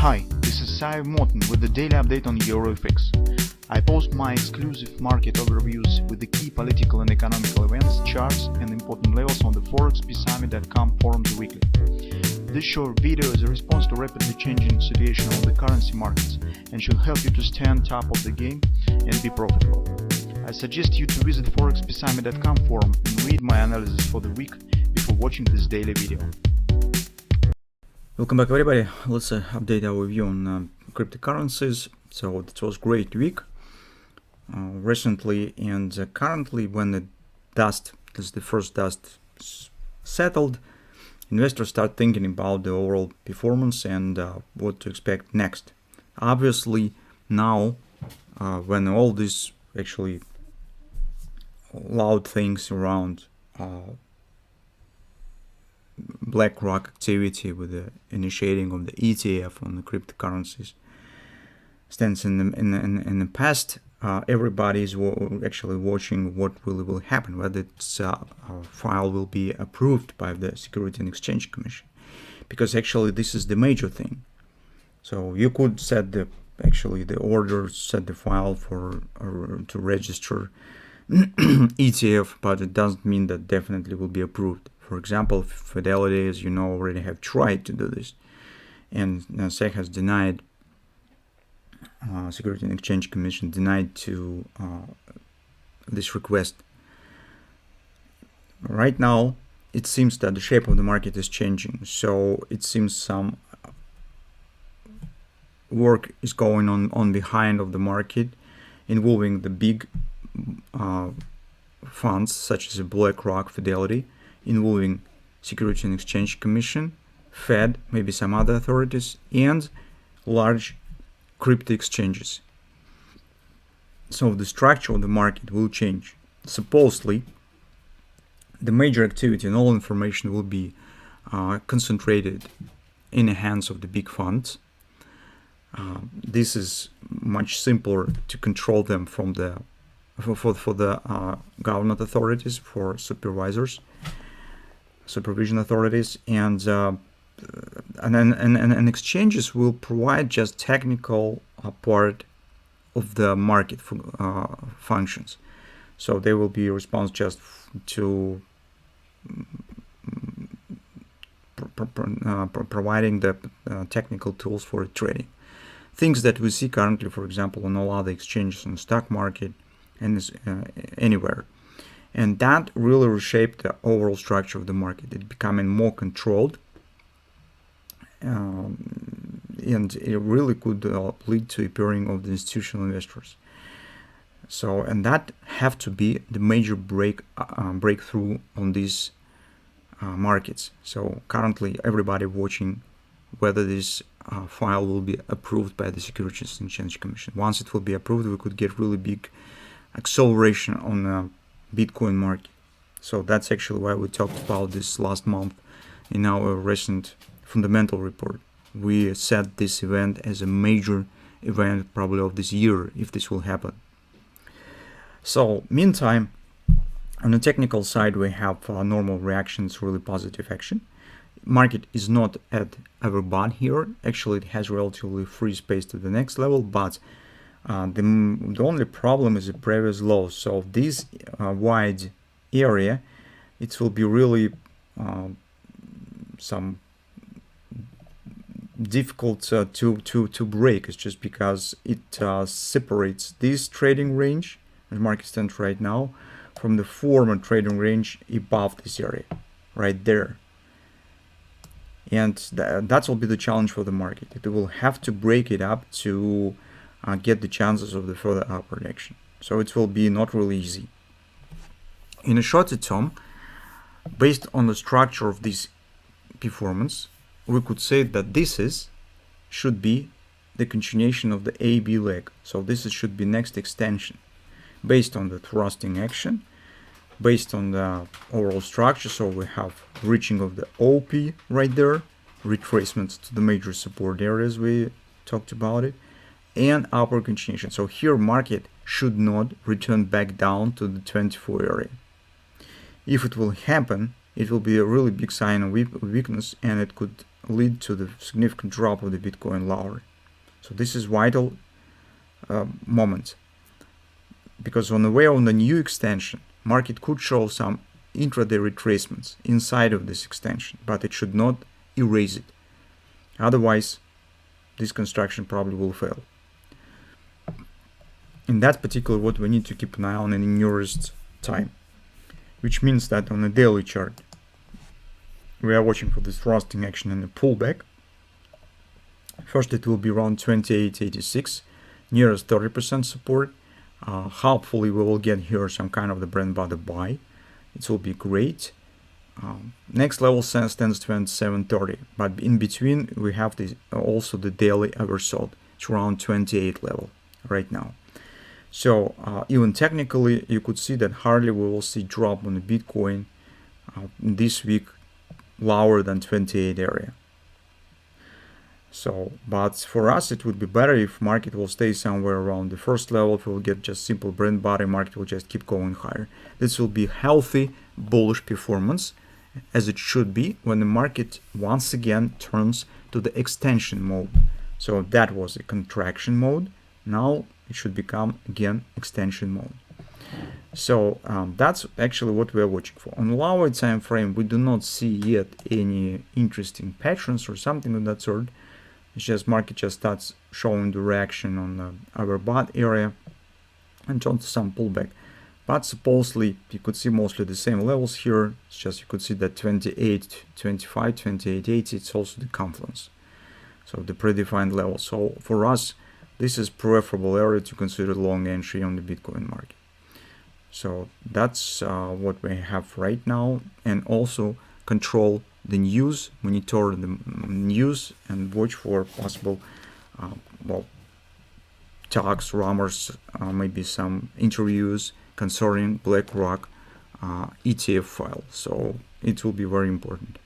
Hi, this is Sive Morten with the daily update on EuroFX. I post my exclusive market overviews with the key political and economical events, charts and important levels on the ForexPeaceArmy.com forums weekly. This short video is a response to rapidly changing situation on the currency markets and should help you to stay on top of the game and be profitable. I suggest you to visit ForexPeaceArmy.com forum and read my analysis for the week before watching this daily video. Welcome back everybody. Let's update our view on cryptocurrencies. So it was a great week recently and currently, when the first dust settled, investors start thinking about the overall performance and what to expect next. Obviously now when all these actually loud things around BlackRock activity with the initiating of the ETF on the cryptocurrencies stands in the past, everybody is actually watching what really will happen, whether its file will be approved by the Security and Exchange Commission, because actually this is the major thing. So you could set the order, set the file for to register ETF, but it doesn't mean that definitely will be approved. For example, Fidelity, as you know, already have tried to do this, and SEC has denied, Security and Exchange Commission denied to this request. Right now, it seems that the shape of the market is changing, so it seems some work is going on behind of the market, involving the big funds such as BlackRock, Fidelity, involving Security and Exchange Commission, Fed, maybe some other authorities, and large crypto exchanges. So the structure of the market will change. Supposedly, the major activity and all information will be concentrated in the hands of the big funds. This is much simpler to control them from the for the government authorities, for supervision authorities, and exchanges will provide just technical part of the market functions. So they will be responsible just to providing the technical tools for trading. Things that we see currently, for example, on all other exchanges, on the stock market, and anywhere. And that really reshaped the overall structure of the market. It's becoming more controlled, and it really could lead to appearing of the institutional investors. So, and that have to be the major breakthrough on these markets. So currently, everybody watching whether this file will be approved by the Securities and Exchange Commission. Once it will be approved, we could get really big acceleration on the Bitcoin market. So that's actually why we talked about this last month in our recent fundamental report. We set this event as a major event probably of this year, if this will happen. So meantime, on the technical side, we have normal reactions, really positive action. Market is not at overbought here. Actually, it has relatively free space to the next level, but the only problem is the previous low. So this wide area, it will be really some difficult to break. It's just because it separates this trading range, the market stands right now, from the former trading range above this area, right there. And that will be the challenge for the market. It will have to break it up to get the chances of the further upward action. So it will be not really easy. In a shorter term, based on the structure of this performance, we could say that this should be the continuation of the AB leg. So this should be next extension, based on the thrusting action, based on the overall structure. So we have reaching of the OP right there, retracements to the major support areas we talked about it, and upward continuation. So here market should not return back down to the 24 area. If it will happen, it will be a really big sign of weakness, and it could lead to the significant drop of the Bitcoin lower. So this is vital moment, because on the way on the new extension, market could show some intraday retracements inside of this extension, but it should not erase it. Otherwise, this construction probably will fail. In that particular, what we need to keep an eye on in the nearest time, which means that on the daily chart, we are watching for this thrusting action and a pullback. First, it will be around 28.86, nearest 30% support. Hopefully, we will get here some kind of the bread and butter buy. It will be great. Next level stands to 27.30, but in between we have this also the daily oversold. It's around 28 level right now. So even technically, you could see that hardly we will see drop on the Bitcoin this week lower than 28 area. So, but for us, it would be better if market will stay somewhere around the first level. If we'll get just simple bread and butter, market will just keep going higher. This will be healthy bullish performance, as it should be when the market once again turns to the extension mode. So that was a contraction mode. Now it should become again extension mode. So that's actually what we are watching for. On the lower time frame, we do not see yet any interesting patterns or something of that sort. It's just market just starts showing the reaction on the overbought area and turns to some pullback. But supposedly you could see mostly the same levels here. It's just you could see that 28.25, 28.80, it's also the confluence. So the predefined level. So for us, this is preferable area to consider long entry on the Bitcoin market. So that's what we have right now, and also control the news, monitor the news, and watch for possible talks, rumors, maybe some interviews concerning BlackRock ETF file. So it will be very important.